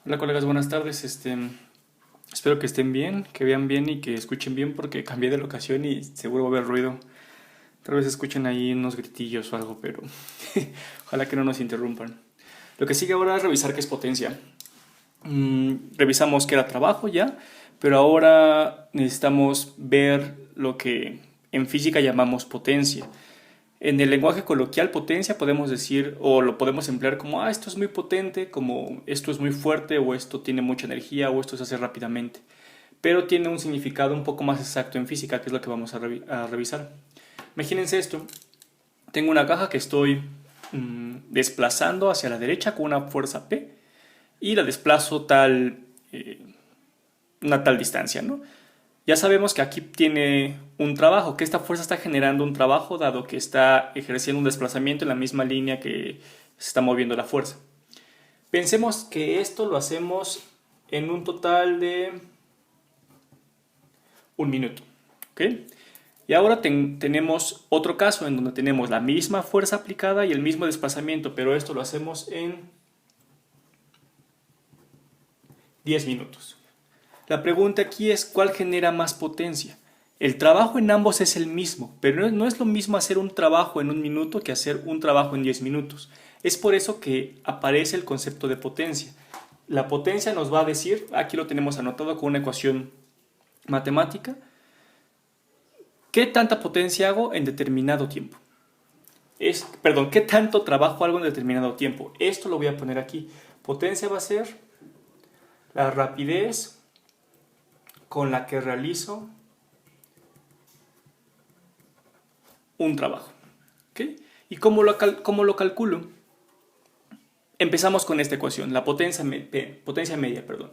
Hola colegas, buenas tardes. Espero que estén bien, que vean bien y que escuchen bien porque cambié de locación y seguro va a haber ruido. Tal vez escuchen ahí unos gritillos o algo, pero ojalá que no nos interrumpan. Lo que sigue ahora es revisar qué es potencia. Revisamos qué era trabajo ya, pero ahora necesitamos ver lo que en física llamamos potencia. En el lenguaje coloquial, potencia podemos decir, o lo podemos emplear como, esto es muy potente, como esto es muy fuerte, o esto tiene mucha energía, o esto se hace rápidamente. Pero tiene un significado un poco más exacto en física, que es lo que vamos a revisar. Imagínense esto. Tengo una caja que estoy desplazando hacia la derecha con una fuerza P y la desplazo una tal distancia, ¿no? Ya sabemos que aquí tiene un trabajo, que esta fuerza está generando un trabajo dado que está ejerciendo un desplazamiento en la misma línea que se está moviendo la fuerza. Pensemos que esto lo hacemos en un total de un minuto. ¿Ok? Y ahora tenemos otro caso en donde tenemos la misma fuerza aplicada y el mismo desplazamiento, pero esto lo hacemos en 10 minutos. La pregunta aquí es, ¿cuál genera más potencia? El trabajo en ambos es el mismo, pero no es lo mismo hacer un trabajo en un minuto que hacer un trabajo en 10 minutos. Es por eso que aparece el concepto de potencia. La potencia nos va a decir, aquí lo tenemos anotado con una ecuación matemática, ¿qué tanta potencia hago en determinado tiempo? Perdón, ¿qué tanto trabajo hago en determinado tiempo? Esto lo voy a poner aquí. Potencia va a ser la rapidez con la que realizo un trabajo. ¿Ok? ¿Y cómo lo calculo? Empezamos con esta ecuación, la potencia media, perdón.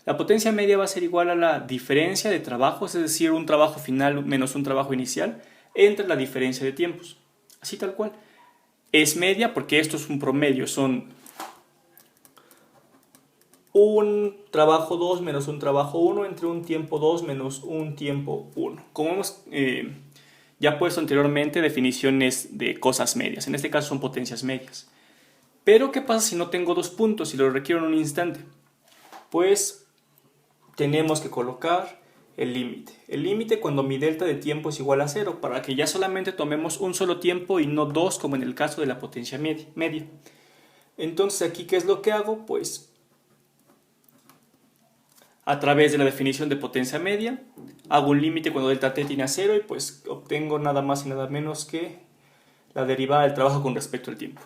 La potencia media va a ser igual a la diferencia de trabajos, es decir, un trabajo final menos un trabajo inicial, entre la diferencia de tiempos. Así tal cual. Es media porque esto es un promedio, son un trabajo 2 menos un trabajo uno entre un tiempo 2 menos un tiempo uno. Como hemos ya puesto anteriormente definiciones de cosas medias, en este caso son potencias medias. Pero ¿qué pasa si no tengo dos puntos y lo requiero en un instante? Pues tenemos que colocar el límite. El límite cuando mi delta de tiempo es igual a cero, para que ya solamente tomemos un solo tiempo y no dos como en el caso de la potencia media. Entonces aquí, ¿qué es lo que hago? Pues a través de la definición de potencia media, hago un límite cuando delta t tiene a cero y pues obtengo nada más y nada menos que la derivada del trabajo con respecto al tiempo.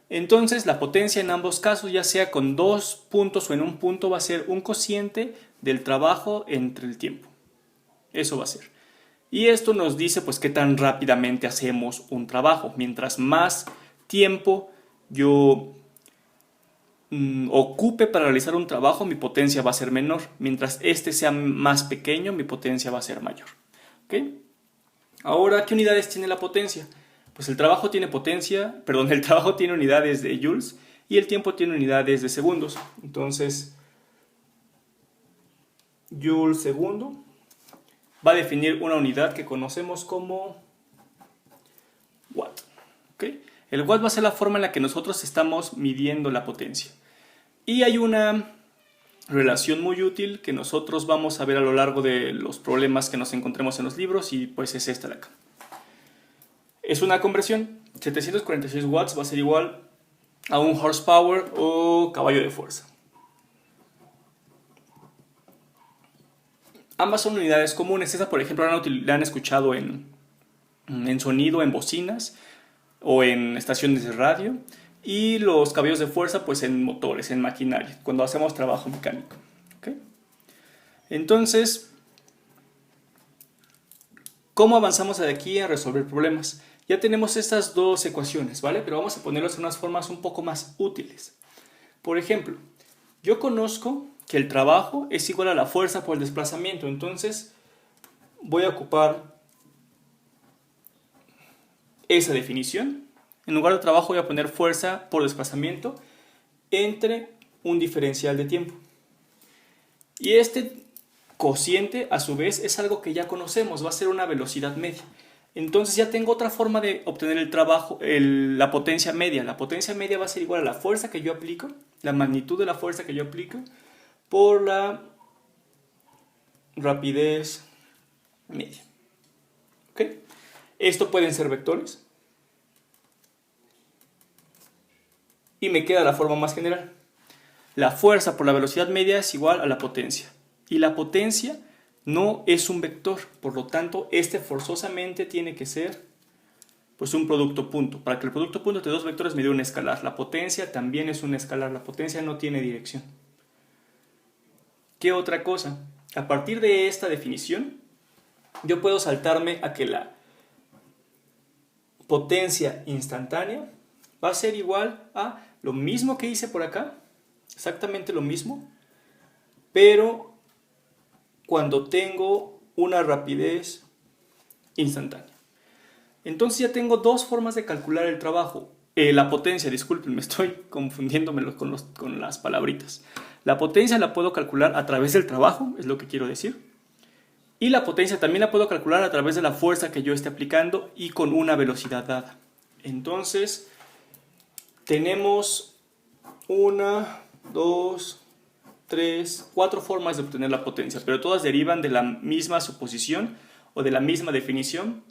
Entonces la potencia en ambos casos, ya sea con dos puntos o en un punto, va a ser un cociente del trabajo entre el tiempo. Eso va a ser. Y esto nos dice pues qué tan rápidamente hacemos un trabajo. Mientras más tiempo yo ocupe para realizar un trabajo, mi potencia va a ser menor. Mientras este sea más pequeño, mi potencia va a ser mayor. ¿Ok? Ahora, ¿qué unidades tiene la potencia? Pues el trabajo tiene potencia, perdón, el trabajo tiene unidades de joules y el tiempo tiene unidades de segundos. Entonces, joule segundo va a definir una unidad que conocemos como watt. ¿Okay? El watt va a ser la forma en la que nosotros estamos midiendo la potencia. Y hay una relación muy útil que nosotros vamos a ver a lo largo de los problemas que nos encontremos en los libros y pues es esta de acá. Es una conversión. 746 watts va a ser igual a un horsepower o caballo de fuerza. Ambas son unidades comunes. Esta, por ejemplo, la han escuchado en sonido, en bocinas o en estaciones de radio. Y los caballos de fuerza, pues en motores, en maquinaria, cuando hacemos trabajo mecánico. ¿Okay? Entonces, ¿cómo avanzamos de aquí a resolver problemas? Ya tenemos estas dos ecuaciones, ¿vale? Pero vamos a ponerlas en unas formas un poco más útiles. Por ejemplo, yo conozco que el trabajo es igual a la fuerza por el desplazamiento, entonces voy a ocupar esa definición. En lugar de trabajo voy a poner fuerza por desplazamiento entre un diferencial de tiempo. Y este cociente, a su vez, es algo que ya conocemos, va a ser una velocidad media. Entonces ya tengo otra forma de obtener el trabajo, la potencia media. La potencia media va a ser igual a la fuerza que yo aplico, la magnitud de la fuerza que yo aplico, por la rapidez media. ¿Ok? Esto pueden ser vectores. Y me queda la forma más general. La fuerza por la velocidad media es igual a la potencia. Y la potencia no es un vector, por lo tanto, este forzosamente tiene que ser pues un producto punto. Para que el producto punto de dos vectores me dé un escalar. La potencia también es un escalar, la potencia no tiene dirección. ¿Qué otra cosa? A partir de esta definición, yo puedo saltarme a que la potencia instantánea va a ser igual a lo mismo que hice por acá, exactamente lo mismo, pero cuando tengo una rapidez instantánea. Entonces ya tengo dos formas de calcular el trabajo. La potencia, disculpen, me estoy confundiéndome con las palabritas. La potencia la puedo calcular a través del trabajo, es lo que quiero decir. Y la potencia también la puedo calcular a través de la fuerza que yo esté aplicando y con una velocidad dada. Entonces, tenemos 1, 2, 3, 4 formas de obtener la potencia, pero todas derivan de la misma suposición o de la misma definición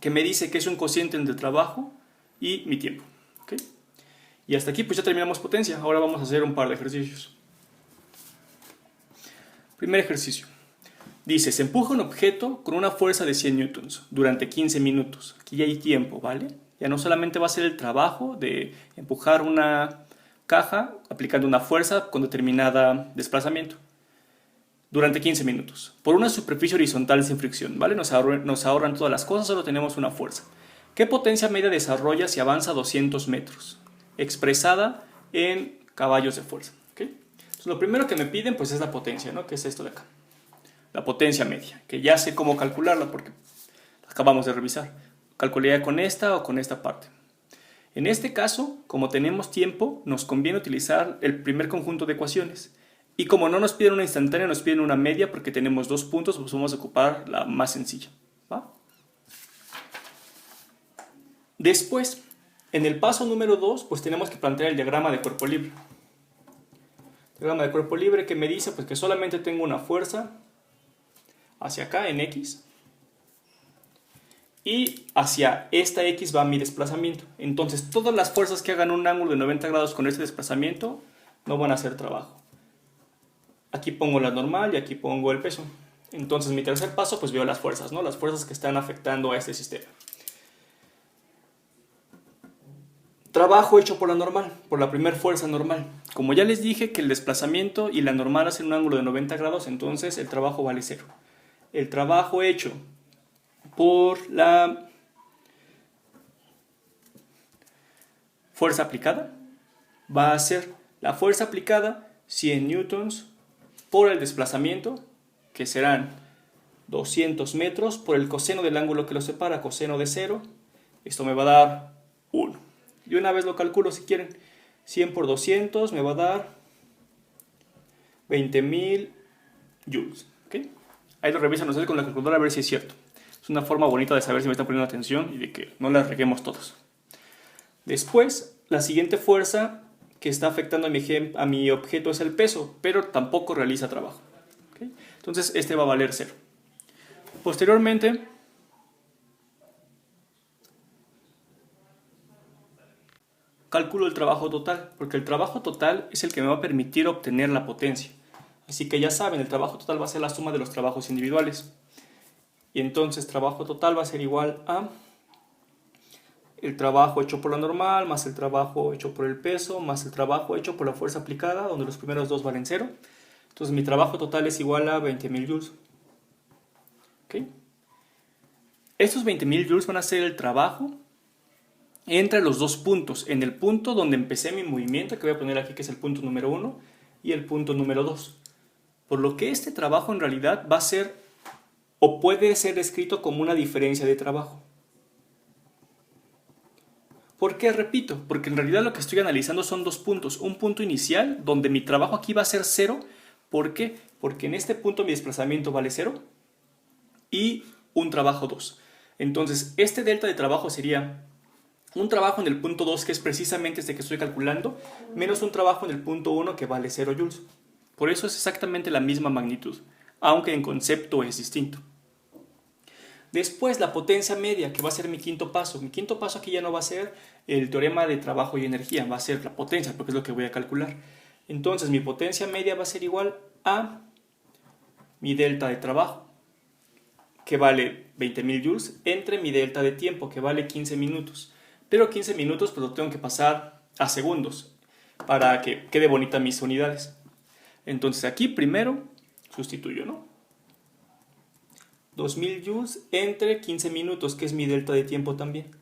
que me dice que es un cociente entre el trabajo y mi tiempo. ¿Okay? Y hasta aquí pues ya terminamos potencia. Ahora vamos a hacer un par de ejercicios. Primer ejercicio. Dice, se empuja un objeto con una fuerza de 100 newtons durante 15 minutos. Aquí ya hay tiempo, ¿vale? Ya no solamente va a ser el trabajo de empujar una caja aplicando una fuerza con determinada desplazamiento durante 15 minutos por una superficie horizontal sin fricción, ¿vale? Nos ahorran todas las cosas, solo tenemos una fuerza. ¿Qué potencia media desarrolla si avanza 200 metros? Expresada en caballos de fuerza. ¿Okay? Entonces, lo primero que me piden pues es la potencia, ¿no? Que es esto de acá. La potencia media, que ya sé cómo calcularla porque acabamos de revisar. Calcularía con esta o con esta parte. En este caso, como tenemos tiempo, nos conviene utilizar el primer conjunto de ecuaciones. Y como no nos piden una instantánea, nos piden una media porque tenemos dos puntos, pues vamos a ocupar la más sencilla. ¿Va? Después, en el paso número 2, pues tenemos que plantear el diagrama de cuerpo libre. El diagrama de cuerpo libre que me dice pues, que solamente tengo una fuerza hacia acá en X. Y hacia esta X va mi desplazamiento. Entonces, todas las fuerzas que hagan un ángulo de 90 grados con este desplazamiento no van a hacer trabajo. Aquí pongo la normal y aquí pongo el peso. Entonces, mi tercer paso, pues veo las fuerzas, ¿no? Las fuerzas que están afectando a este sistema. Trabajo hecho por la normal, por la primera fuerza normal. Como ya les dije que el desplazamiento y la normal hacen un ángulo de 90 grados, entonces el trabajo vale 0. El trabajo hecho por la fuerza aplicada va a ser la fuerza aplicada 100 newtons por el desplazamiento, que serán 200 metros, por el coseno del ángulo que lo separa, coseno de 0. Esto me va a dar 1. Y una vez lo calculo si quieren. 100 por 200 me va a dar 20.000 joules. ¿Okay? Ahí lo revisan ustedes con la calculadora a ver si es cierto. Es una forma bonita de saber si me están poniendo atención y de que no la reguemos todos. Después, la siguiente fuerza que está afectando a mi objeto es el peso, pero tampoco realiza trabajo. ¿Okay? Entonces, este va a valer 0. Posteriormente, calculo el trabajo total, porque el trabajo total es el que me va a permitir obtener la potencia. Así que ya saben, el trabajo total va a ser la suma de los trabajos individuales. Y entonces trabajo total va a ser igual a el trabajo hecho por la normal, más el trabajo hecho por el peso, más el trabajo hecho por la fuerza aplicada, donde los primeros dos valen 0. Entonces mi trabajo total es igual a 20.000 joules. ¿Okay? Estos 20.000 joules van a ser el trabajo entre los dos puntos. En el punto donde empecé mi movimiento, que voy a poner aquí que es el punto número 1, y el punto número 2. Por lo que este trabajo en realidad va a ser o puede ser descrito como una diferencia de trabajo. ¿Por qué? Repito, porque en realidad lo que estoy analizando son dos puntos. Un punto inicial, donde mi trabajo aquí va a ser 0. ¿Por qué? Porque en este punto mi desplazamiento vale 0 y un trabajo 2. Entonces, este delta de trabajo sería un trabajo en el punto 2, que es precisamente este que estoy calculando, menos un trabajo en el punto 1 que vale 0 joules. Por eso es exactamente la misma magnitud, aunque en concepto es distinto. Después la potencia media, que va a ser mi quinto paso. Mi quinto paso aquí ya no va a ser el teorema de trabajo y energía, va a ser la potencia, porque es lo que voy a calcular. Entonces mi potencia media va a ser igual a mi delta de trabajo, que vale 20.000 joules, entre mi delta de tiempo, que vale 15 minutos. Pero 15 minutos pues lo tengo que pasar a segundos, para que quede bonita mis unidades. Entonces aquí primero sustituyo, ¿no? 2000 joules entre 15 minutos, que es mi delta de tiempo también.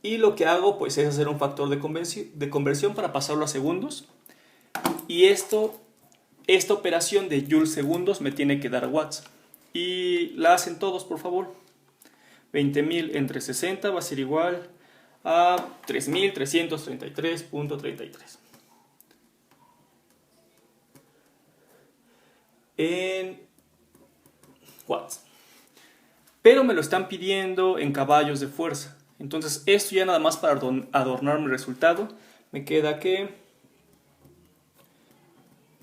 Y lo que hago pues es hacer un factor de conversión para pasarlo a segundos. Y esta operación de joules segundos me tiene que dar watts. Y la hacen todos, por favor. 20.000 entre 60 va a ser igual a 3.333.33. En watts. Pero me lo están pidiendo en caballos de fuerza. Entonces esto ya nada más para adornar mi resultado. Me queda que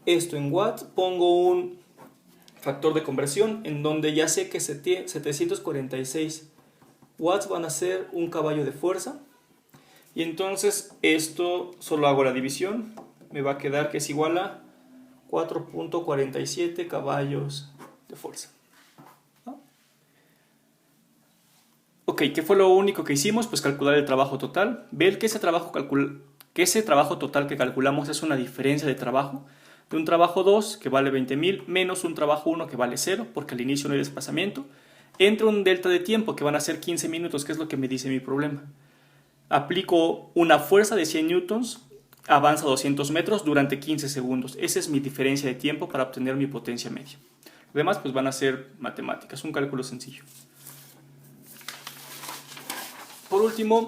esto en watts, pongo un factor de conversión en donde ya sé que 746 watts van a ser un caballo de fuerza. Y entonces esto solo hago la división. Me va a quedar que es igual a 4.47 caballos de fuerza. ¿No? Ok, ¿qué fue lo único que hicimos? Pues calcular el trabajo total. Ver que ese trabajo total que calculamos es una diferencia de trabajo. De un trabajo 2 que vale 20.000 menos un trabajo 1 que vale 0, porque al inicio no hay desplazamiento, entre un delta de tiempo que van a ser 15 minutos, que es lo que me dice mi problema. Aplico una fuerza de 100 newtons, avanza 200 metros durante 15 segundos. Esa es mi diferencia de tiempo para obtener mi potencia media. Lo demás pues van a ser matemáticas, un cálculo sencillo. Por último,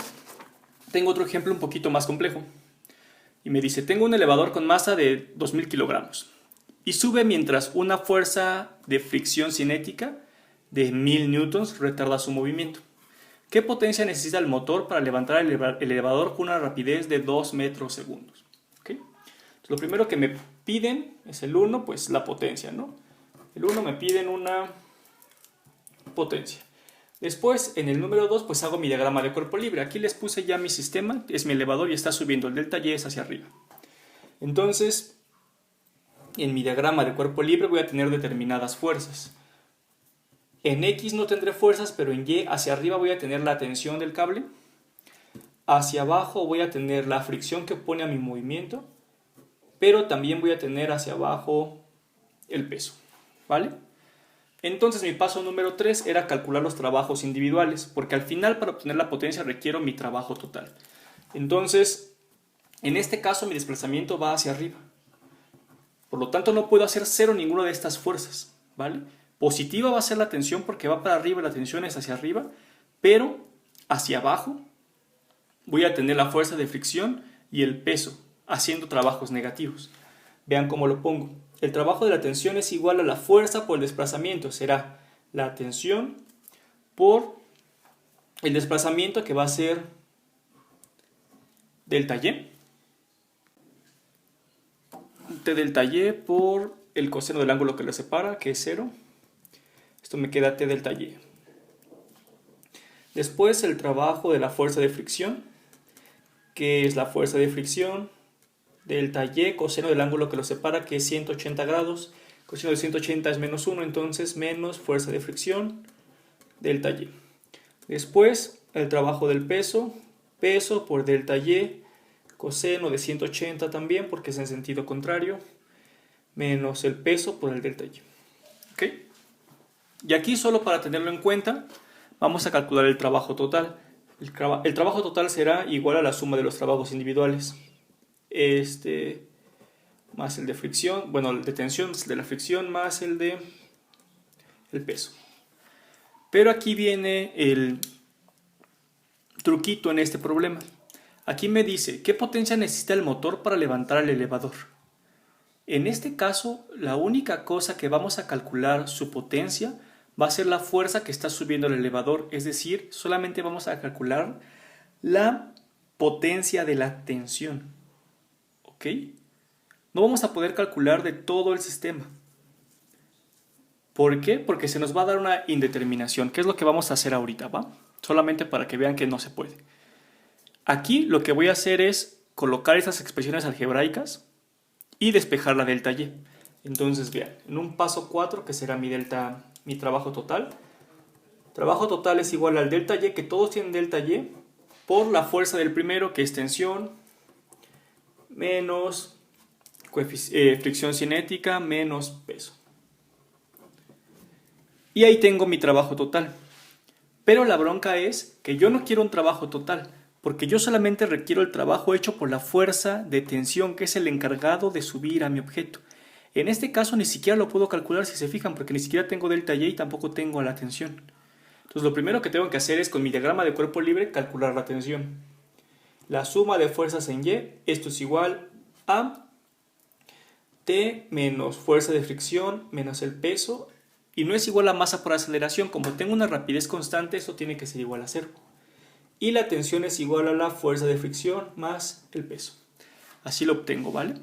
tengo otro ejemplo un poquito más complejo. Y me dice, tengo un elevador con masa de 2.000 kilogramos y sube mientras una fuerza de fricción cinética de 1.000 newtons retarda su movimiento. ¿Qué potencia necesita el motor para levantar el elevador con una rapidez de 2 metros segundos? ¿Okay? Entonces, lo primero que me piden es el 1, pues la potencia, ¿no? El 1 me piden una potencia. Después, en el número 2, pues hago mi diagrama de cuerpo libre. Aquí les puse ya mi sistema, es mi elevador y está subiendo. El delta Y es hacia arriba. Entonces, en mi diagrama de cuerpo libre voy a tener determinadas fuerzas. En X no tendré fuerzas, pero en Y hacia arriba voy a tener la tensión del cable. Hacia abajo voy a tener la fricción que pone a mi movimiento. Pero también voy a tener hacia abajo el peso. ¿Vale? Entonces mi paso número 3 era calcular los trabajos individuales, porque al final para obtener la potencia requiero mi trabajo total. Entonces, en este caso mi desplazamiento va hacia arriba. Por lo tanto no puedo hacer cero ninguna de estas fuerzas, ¿vale? Positiva va a ser la tensión porque va para arriba y la tensión es hacia arriba, pero hacia abajo voy a tener la fuerza de fricción y el peso, haciendo trabajos negativos. Vean cómo lo pongo. El trabajo de la tensión es igual a la fuerza por el desplazamiento. Será la tensión por el desplazamiento, que va a ser delta Y. T delta Y por el coseno del ángulo que lo separa, que es 0. Esto me queda T delta Y. Después el trabajo de la fuerza de fricción, que es la fuerza de fricción delta Y, coseno del ángulo que lo separa, que es 180 grados. Coseno de 180 es menos 1, entonces menos fuerza de fricción delta Y. Después el trabajo del peso, peso por delta Y, coseno de 180 también, porque es en sentido contrario, menos el peso por el delta Y. ¿Ok? Y aquí, solo para tenerlo en cuenta, vamos a calcular el trabajo total. El trabajo total será igual a la suma de los trabajos individuales. Más el de fricción, bueno, el de tensión, el de la fricción más el de el peso. Pero aquí viene el truquito en este problema. Aquí me dice, ¿qué potencia necesita el motor para levantar el elevador? En este caso, la única cosa que vamos a calcular su potencia va a ser la fuerza que está subiendo el elevador, es decir, solamente vamos a calcular la potencia de la tensión, ¿ok? No vamos a poder calcular de todo el sistema. ¿Por qué? Porque se nos va a dar una indeterminación, que es lo que vamos a hacer ahorita, ¿va? Solamente para que vean que no se puede. Aquí lo que voy a hacer es colocar esas expresiones algebraicas y despejar la delta Y. Entonces, vean, en un paso 4, que será mi trabajo total es igual al delta Y, que todos tienen delta Y, por la fuerza del primero, que es tensión, menos fricción cinética, menos peso. Y ahí tengo mi trabajo total. Pero la bronca es que yo no quiero un trabajo total, porque yo solamente requiero el trabajo hecho por la fuerza de tensión, que es el encargado de subir a mi objeto. En este caso ni siquiera lo puedo calcular, si se fijan, porque ni siquiera tengo delta Y y tampoco tengo la tensión. Entonces lo primero que tengo que hacer es, con mi diagrama de cuerpo libre, calcular la tensión. La suma de fuerzas en Y, esto es igual a T menos fuerza de fricción menos el peso, y no es igual a masa por aceleración. Como tengo una rapidez constante, eso tiene que ser igual a 0. Y la tensión es igual a la fuerza de fricción más el peso. Así lo obtengo, ¿vale?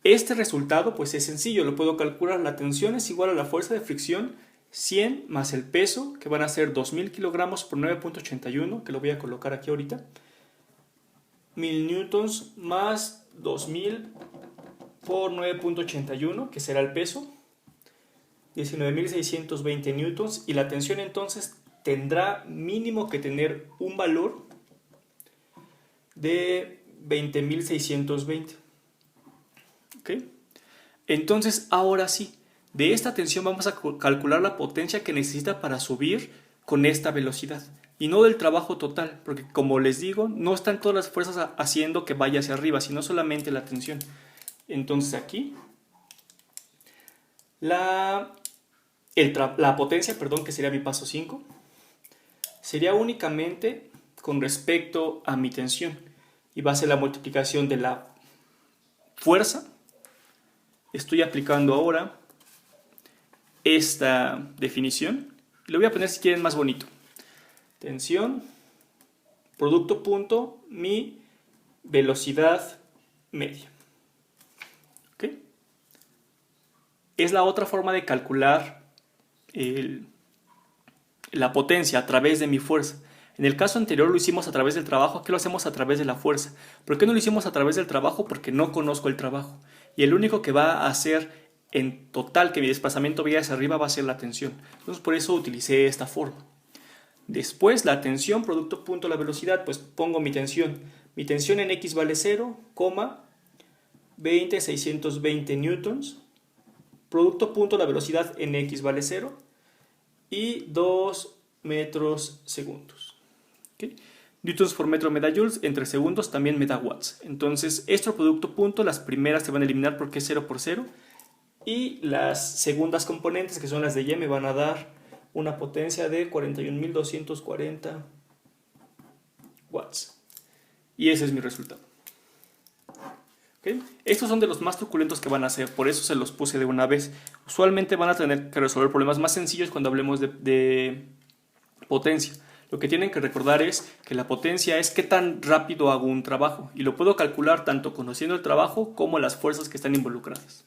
Este resultado pues es sencillo, lo puedo calcular. La tensión es igual a la fuerza de fricción 100 más el peso, que van a ser 2000 kilogramos por 9.81, que lo voy a colocar aquí ahorita. 1000 newtons más 2000 por 9.81, que será el peso. 19.620 newtons. Y la tensión entonces tendrá mínimo que tener un valor de 20.620. ¿Ok? Entonces, ahora sí, de esta tensión vamos a calcular la potencia que necesita para subir con esta velocidad, y no del trabajo total, porque como les digo, no están todas las fuerzas haciendo que vaya hacia arriba, sino solamente la tensión. Entonces aquí la potencia, que sería mi paso 5, sería únicamente con respecto a mi tensión, y va a ser la multiplicación de la fuerza. Estoy aplicando ahora esta definición, y lo voy a poner, si quieren, más bonito. Tensión, producto punto, mi velocidad media. ¿Ok? Es la otra forma de calcular la potencia a través de mi fuerza. En el caso anterior lo hicimos a través del trabajo, aquí lo hacemos a través de la fuerza. ¿Por qué no lo hicimos a través del trabajo? Porque no conozco el trabajo. Y el único que va a hacer en total que mi desplazamiento vaya hacia arriba va a ser la tensión. Entonces por eso utilicé esta forma. Después la tensión, producto punto la velocidad, pues pongo mi tensión. Mi tensión en X vale 0, 20.620 newtons. Producto punto la velocidad en X vale 0 y 2 metros segundos. ¿Okay? Newtons por metro me da joules, entre segundos también me da watts. Entonces, esto producto punto, las primeras se van a eliminar porque es 0 por 0. Y las segundas componentes, que son las de Y, me van a dar una potencia de 41.240 watts. Y ese es mi resultado. ¿Okay? Estos son de los más truculentos que van a hacer, por eso se los puse de una vez. Usualmente van a tener que resolver problemas más sencillos cuando hablemos de potencia. Lo que tienen que recordar es que la potencia es qué tan rápido hago un trabajo, y lo puedo calcular tanto conociendo el trabajo como las fuerzas que están involucradas.